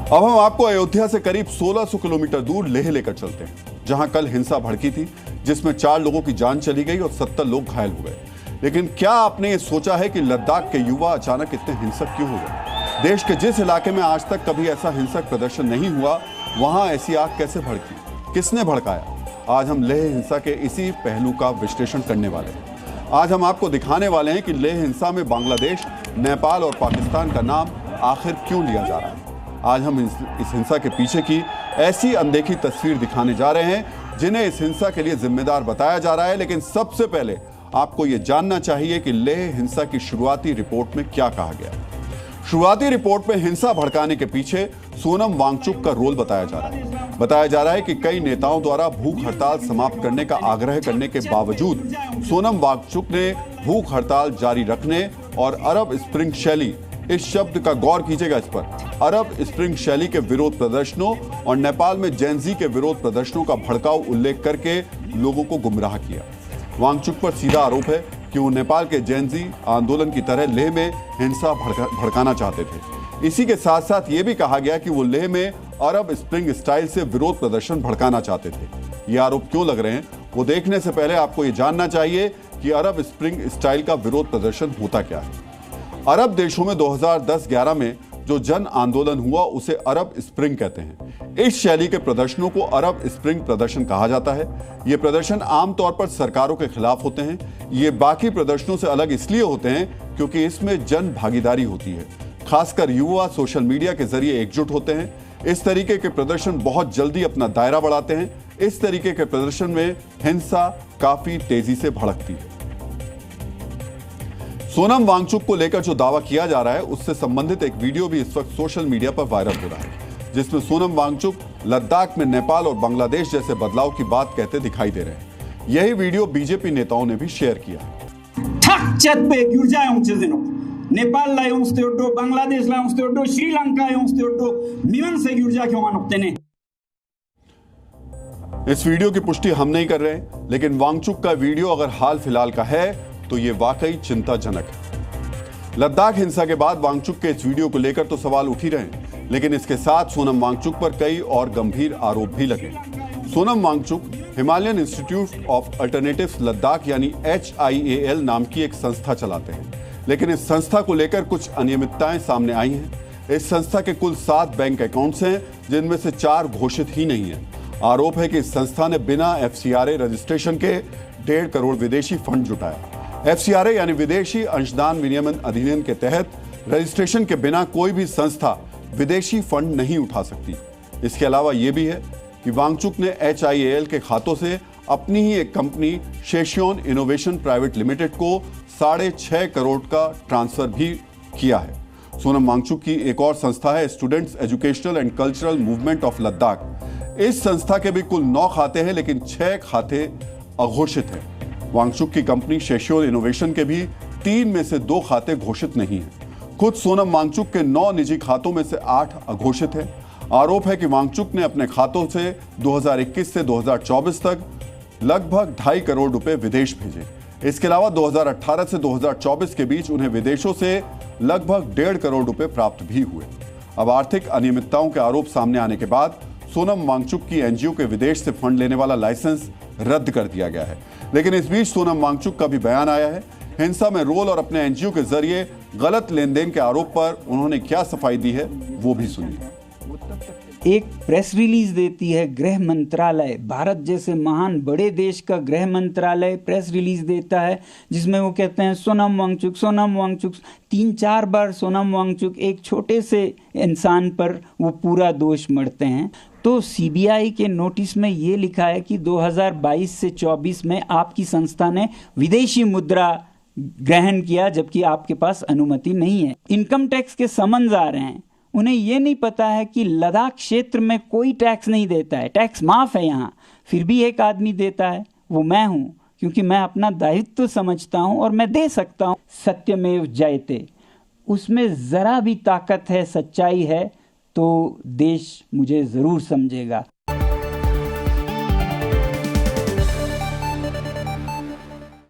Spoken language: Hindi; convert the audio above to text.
अब हम आपको अयोध्या से करीब 1600 किलोमीटर दूर लेह लेकर चलते हैं, जहां कल हिंसा भड़की थी, जिसमें 4 लोगों की जान चली गई और 70 लोग घायल हो गए। लेकिन क्या आपने ये सोचा है कि लद्दाख के युवा अचानक इतने हिंसक क्यों हो गए? देश के जिस इलाके में आज तक कभी ऐसा हिंसक प्रदर्शन नहीं हुआ, वहां ऐसी आग कैसे भड़की? किसने भड़काया? आज हम लेह हिंसा के इसी पहलू का विश्लेषण करने वाले हैं। आज हम आपको दिखाने वाले हैं कि लेह हिंसा में बांग्लादेश, नेपाल और पाकिस्तान का नाम आखिर क्यों लिया जा रहा है। आज हम इस हिंसा के पीछे की ऐसी अनदेखी तस्वीर दिखाने जा रहे हैं जिन्हें इस हिंसा के लिए जिम्मेदार बताया जा रहा है। लेकिन सबसे पहले आपको यह जानना चाहिए कि लेह हिंसा की शुरुआती रिपोर्ट में क्या कहा गया। शुरुआती रिपोर्ट में हिंसा भड़काने के पीछे सोनम वांगचुक का रोल बताया जा रहा है। बताया जा रहा है कि कई नेताओं द्वारा भूख हड़ताल समाप्त करने का आग्रह करने के बावजूद सोनम वांगचुक ने भूख हड़ताल जारी रखने और अरब स्प्रिंग शैली, इस शब्द का गौर कीजिएगा, इस पर अरब स्प्रिंग शैली के विरोध प्रदर्शनों और नेपाल में जेनजी के विरोध प्रदर्शनों का भड़काऊ उल्लेख करके लोगों को गुमराह किया। वांगचुक पर सीधा आरोप है कि वो नेपाल के जेनजी आंदोलन की तरह लेह में हिंसा भड़काना चाहते थे। इसी के साथ साथ ये भी कहा गया कि वो लेह में अरब स्प्रिंग स्टाइल से विरोध प्रदर्शन भड़काना चाहते थे। ये आरोप क्यों लग रहे हैं, वो देखने से पहले आपको ये जानना चाहिए कि अरब स्प्रिंग स्टाइल का विरोध प्रदर्शन होता क्या है। अरब देशों में 2010-11 में जो जन आंदोलन हुआ उसे अरब स्प्रिंग कहते हैं। इस शैली के प्रदर्शनों को अरब स्प्रिंग प्रदर्शन कहा जाता है। ये प्रदर्शन आमतौर पर सरकारों के खिलाफ होते हैं। ये बाकी प्रदर्शनों से अलग इसलिए होते हैं क्योंकि इसमें जन भागीदारी होती है। खासकर युवा सोशल मीडिया के जरिए एकजुट होते हैं। इस तरीके के प्रदर्शन बहुत जल्दी अपना दायरा बढ़ाते हैं। इस तरीके के प्रदर्शन में हिंसा काफी तेजी से भड़कती है। सोनम वांगचुक को लेकर जो दावा किया जा रहा है उससे संबंधित एक वीडियो भी इस वक्त सोशल मीडिया पर वायरल हो रहा है, जिसमें सोनम वांगचुक लद्दाख में नेपाल और बांग्लादेश जैसे बदलाव की बात कहते दिखाई दे रहे हैं। यही वीडियो बीजेपी नेताओं ने भी शेयर किया। नेपाललाई औँस्दै उठ्दो, बांग्लादेशलाई औँस्दै उठ्दो, श्रीलंका औँस्दै उठ्दो, मिवन से गिरजा क्यों मानते ने। इस वीडियो की पुष्टि हम नहीं कर रहे, लेकिन वांगचुक का वीडियो अगर हाल फिलहाल का है तो ये वाकई चिंताजनक है। लद्दाख हिंसा के बाद वांगचुक के इस वीडियो को लेकर तो सवाल उठ ही रहे हैं, लेकिन इसके साथ सोनम वांगचुक पर कई और गंभीर आरोप भी लगे। Sonam Wangchuk Himalayan Institute of Alternatives Ladakh यानी HIAL नाम की एक संस्था चलाते हैं, लेकिन इस संस्था को लेकर कुछ अनियमितताएं सामने आई हैं। इस संस्था के कुल 7 बैंक अकाउंट्स हैं, जिनमें से 4 घोषित ही नहीं है। आरोप है कि इस संस्था ने बिना FCRA रजिस्ट्रेशन के 1.5 करोड़ विदेशी फंड जुटाया। FCRA यानी विदेशी अंशदान विनियमन अधिनियम के तहत रजिस्ट्रेशन के बिना कोई भी संस्था विदेशी फंड नहीं उठा सकती। इसके अलावा यह भी है कि वांगचुक ने HIAL के खातों से अपनी ही एक कंपनी शेशियोन इनोवेशन प्राइवेट लिमिटेड को 6.5 करोड़ का ट्रांसफर भी किया है। सोनम वांगचुक की एक और संस्था है students educational and cultural movement of Ladakh. इस संस्था के भी कुल 9 खाते हैं, लेकिन 6 खाते अघोषित हैं। वांगचुक की कंपनी शेशियोन इनोवेशन के भी 3 में से 2 खाते घोषित नहीं हैं। खुद सोनम वांगचुक के 9 निजी खातों में से 8 अघोषित हैं। आरोप है कि वांगचुक ने अपने खातों से 2021 से 2024 तक लगभग 2.5 करोड़ रुपए विदेश भेजे। इसके अलावा 2018 से 2024 के बीच उन्हें विदेशों से लगभग 1.5 करोड़ रुपए प्राप्त भी हुए। अब आर्थिक अनियमितताओं के आरोप सामने आने के बाद सोनम वांगचुक की NGO के विदेश से फंड लेने वाला लाइसेंस रद्द कर दिया गया है। लेकिन इस बीच सोनम वांगचुक का भी बयान आया है। हिंसा में रोल और अपने NGO के जरिए गलत लेन देन के आरोप पर उन्होंने क्या सफाई दी है, वो भी सुनिए। एक प्रेस रिलीज देती है गृह मंत्रालय, भारत जैसे महान बड़े देश का गृह मंत्रालय प्रेस रिलीज देता है, जिसमें वो कहते हैं सोनम वांगचुक 3-4 बार सोनम वांगचुक एक छोटे से इंसान पर वो पूरा दोष मढ़ते हैं। तो CBI के नोटिस में ये लिखा है कि 2022 से 24 में आपकी संस्था ने विदेशी मुद्रा ग्रहण किया, जबकि आपके पास अनुमति नहीं है। इनकम टैक्स के समन्स आ रहे हैं। उन्हें ये नहीं पता है कि लद्दाख क्षेत्र में कोई टैक्स नहीं देता है, टैक्स माफ है यहाँ, फिर भी एक आदमी देता है, वो मैं हूँ, क्योंकि मैं अपना दायित्व समझता हूँ और मैं दे सकता हूँ। सत्यमेव जयते, उसमें ज़रा भी ताकत है, सच्चाई है, तो देश मुझे ज़रूर समझेगा।